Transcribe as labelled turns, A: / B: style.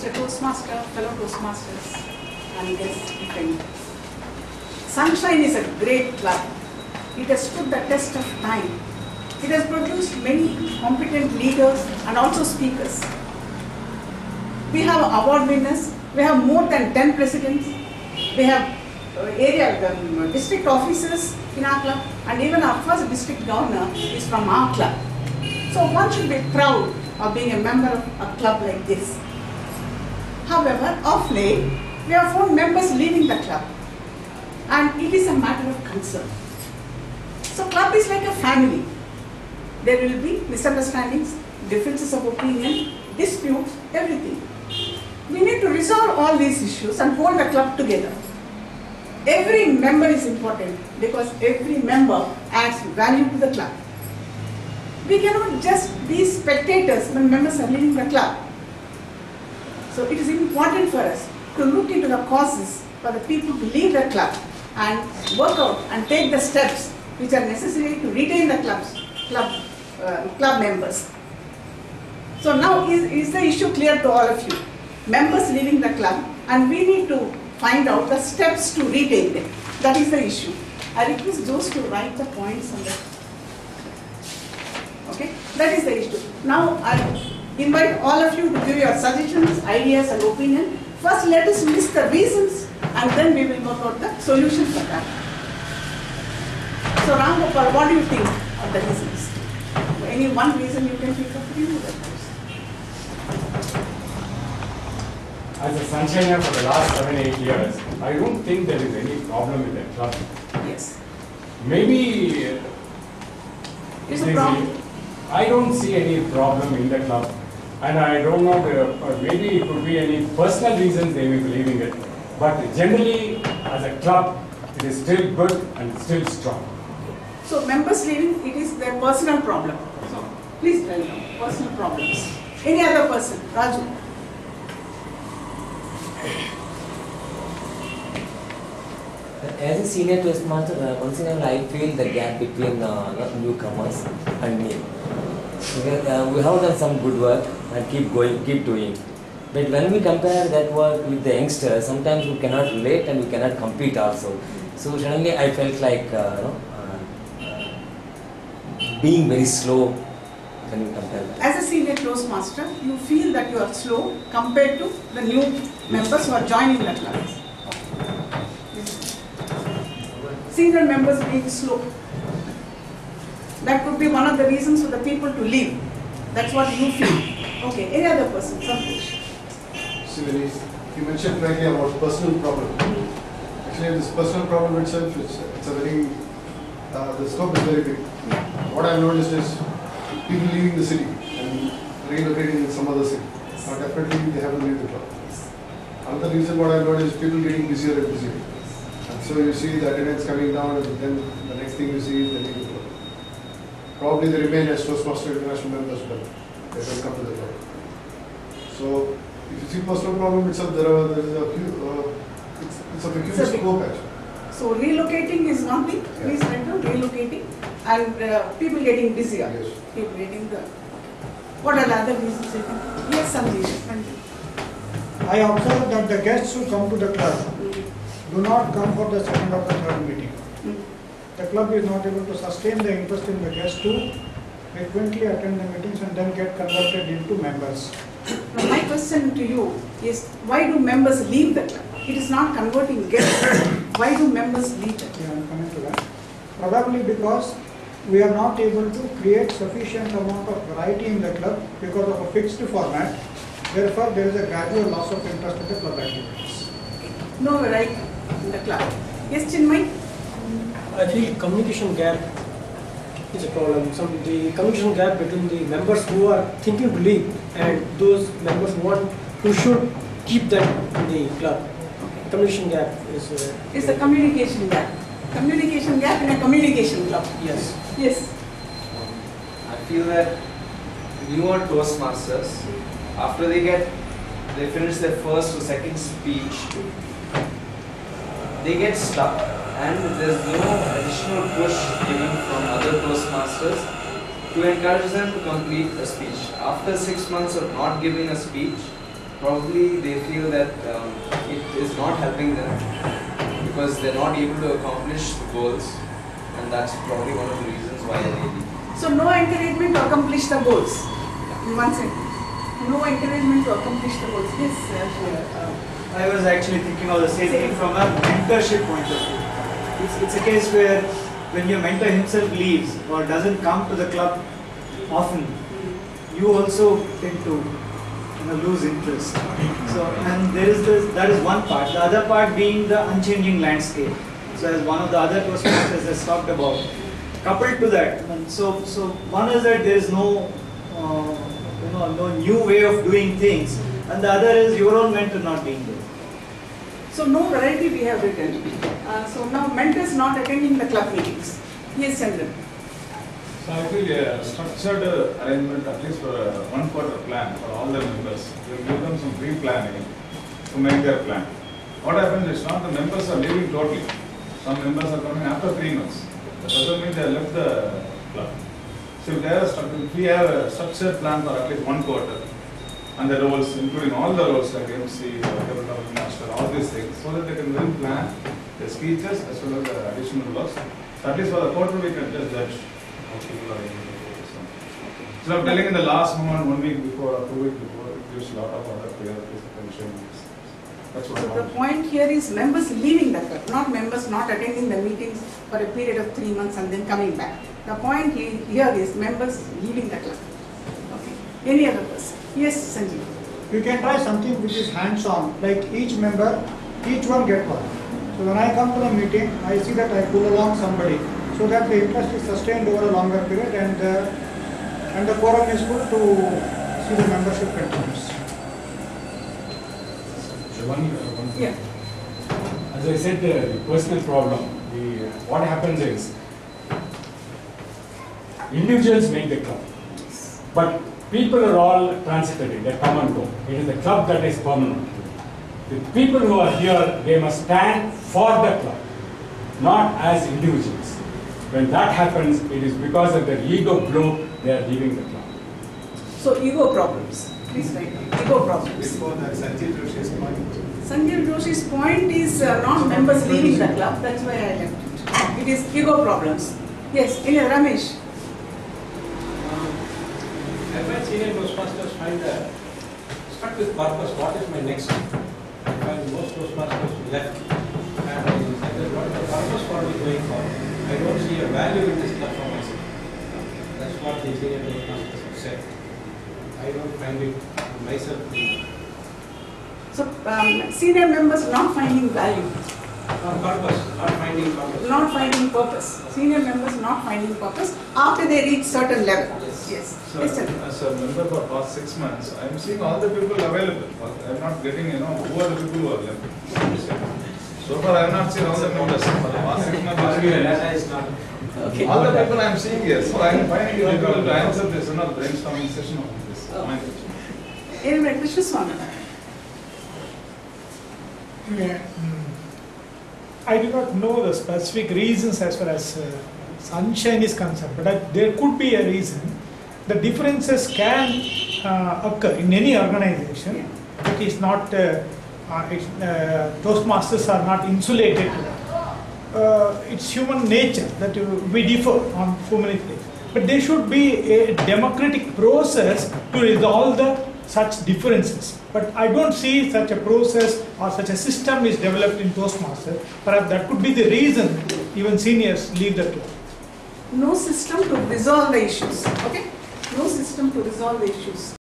A: Mr. Toastmaster, fellow Toastmasters, and guests attending. Sunshine is a great club. It has stood the test of time. It has produced many competent leaders and also speakers. We have award winners. We have more than 10 presidents. We have district officers in our club, and even our first district governor is from our club. So one should be proud of being a member of a club like this. However, of late, we have found members leaving the club, and it is a matter of concern. So club is like a family. There will be misunderstandings, differences of opinion, disputes, everything. We need to resolve all these issues and hold the club together. Every member is important because every member adds value to the club. We cannot just be spectators when members are leaving the club. So it is important for us to look into the causes for the people to leave the club and work out and take the steps which are necessary to retain the club members. So now is the issue clear to all of you? Members leaving the club, and we need to find out the steps to retain them. That is the issue. I request those to write the points on that. Okay, that is the issue. Now I invite all of you to give your suggestions, ideas and opinion. First let us list the reasons and then we will work out the solution for that. So Ram Gopal, what do you think of the reasons? Any one reason you can think of? You know that.
B: As a sunshiner for the last 7-8 years, I don't think there is any problem with the club.
A: Yes.
B: Maybe
A: Is a problem?
B: I don't see any problem in the club, and I don't know, maybe it could be any personal reasons they may be leaving it. But generally, as a club, it is still good and still strong.
A: So members leaving, it is their personal problem. So please tell them, personal problems. Any other person? Raju.
C: As a senior Toastmaster, once in a while I feel the gap between newcomers and me. Because, we have done some good work and keep doing. But when we compare that work with the youngsters, sometimes we cannot relate and we cannot compete also. So suddenly I felt like being very slow when we compare that.
A: As a senior Toastmaster, you feel that you are slow compared to the new members who are joining the club. Senior members being slow. That could be one of the reasons for the people to leave. That's what you feel. Okay, any other person? Santosh.
D: See, you mentioned rightly about personal problem. Actually, this personal problem itself, it's a very, the scope is very big. What I've noticed is people leaving the city and relocating in some other city. Definitely they have to leave the club. Another reason what I've noticed is people getting busier and busier. And so you see the attendance coming down, and then the next thing you see is they leave the club. Probably they remain as Toastmaster International members, but they don't come to the club. So if you see personal problem itself, there is a huge, it's a peculiar scope actually.
A: So relocating is one thing.
D: Yeah.
A: Please write down relocating and people getting busier.
D: Yes.
A: People getting the. What are the other reasons? Yes, Sanjeev.
E: I observe that the guests who come to the club do not come for the second or the third meeting. The club is not able to sustain the interest in the guests to frequently attend the meetings and then get converted into members.
A: Now my question to you is, why do members leave the club? It is not converting guests. Why do members leave the club?
E: Yeah, I'm coming to that. Probably because we are not able to create sufficient amount of variety in the club because of a fixed format. Therefore, there is a gradual loss of interest in the club activities.
A: No variety in the club. Yes, Chinmay?
F: I feel communication gap is a problem. The communication gap between the members who are thinking to leave and those members who should keep them in the club. Communication gap is.
A: It's a communication gap. Communication gap in a communication club.
F: Yes.
A: Yes.
G: I feel that newer Toastmasters, after they finish their first or second speech, they get stuck, and there's no additional push given from other Toastmasters to encourage them to complete a speech. After 6 months of not giving a speech, probably they feel that it is not helping them because they're not able to accomplish the goals, and that's probably one of the reasons why they leave.
A: So no encouragement to accomplish the goals. In one sentence. No encouragement to accomplish the goals. Yes,
H: I was actually thinking of the same thing from a mentorship point of view. It's a case where when your mentor himself leaves or doesn't come to the club often, you also tend to lose interest. So, and there is this, that is one part. The other part being the unchanging landscape. So as one of the other Toastmasters has talked about, coupled to that, so one is that there is no no new way of doing things, and the other is your own mentor not being there.
A: So no variety we have written. So now mentors not attending the club meetings. Yes, Chandran.
I: So I feel a structured arrangement, at least for a 1 quarter plan for all the members, will give them some pre-planning to make their plan. What happens is not the members are leaving totally. Some members are coming after 3 months. That doesn't mean they have left the club. So if we have a structured plan for at least 1 quarter, and the roles, including all the roles like MC, Development Master, all these things, so that they can then plan the speeches as well as the additional works. So at least for the quarter we can just judge how people are able to do this. So I'm telling in the last moment, 1 week before or 2 weeks before, it gives a lot of other priorities, attention. That's what
A: So
I: I
A: the
I: want.
A: point here is members leaving the club, not members not attending the meetings for a period of 3 months and then coming back. The point here is members leaving the club. Okay. Any other person? Yes, Sanjeev.
E: You can try something which is hands-on, like each member, each one get one. So when I come to the meeting, I see that I pull along somebody, so that the interest is sustained over a longer period, and the quorum is good to see the membership continues.
A: Yeah.
B: As I said, the personal problem, what happens is, individuals make the club, but people are all transitory, they come and go. It is the club that is permanent. The people who are here, they must stand for the club, not as individuals. When that happens, it is because of their ego blow, they are leaving the club.
A: So ego problems. Please write down. Ego problems.
D: Before that, Sanjeev Joshi's point.
A: Sanjeev Joshi's point is not members leaving the club, that's why I left it. It is ego problems. Yes, Ramesh.
J: I find senior Toastmasters stuck with purpose. What is my next step? I find most Toastmasters left. And I said, what is the purpose for me going forward? I don't see a value in this club for myself. That's what the senior Toastmasters have said. I don't find it myself.
A: So senior members not finding value.
J: Purpose, not finding purpose.
A: Not finding purpose. Senior members not finding purpose after they reach certain level. Yes.
I: So,
A: Yes, sir.
I: as a member for past 6 months, I am seeing all the people available. I am not getting, who are the people who are left. So far, I have not seen all the members for the past 6 months.
J: Data is not.
A: Okay.
I: All the people I am seeing here, so I am finding it difficult to answer this, brainstorming session of this.
A: Anyway, Krishnaswamy.
K: I do not know the specific reasons as far as sunshine is concerned, but there could be a reason. The differences can occur in any organization. It is not, Toastmasters are not insulated to that. It's human nature that we differ on so many things. But there should be a democratic process to resolve such differences. But I don't see such a process or such a system is developed in Toastmasters. Perhaps that could be the reason even seniors leave the club.
A: No system to resolve the issues. Okay? No system to resolve the issues.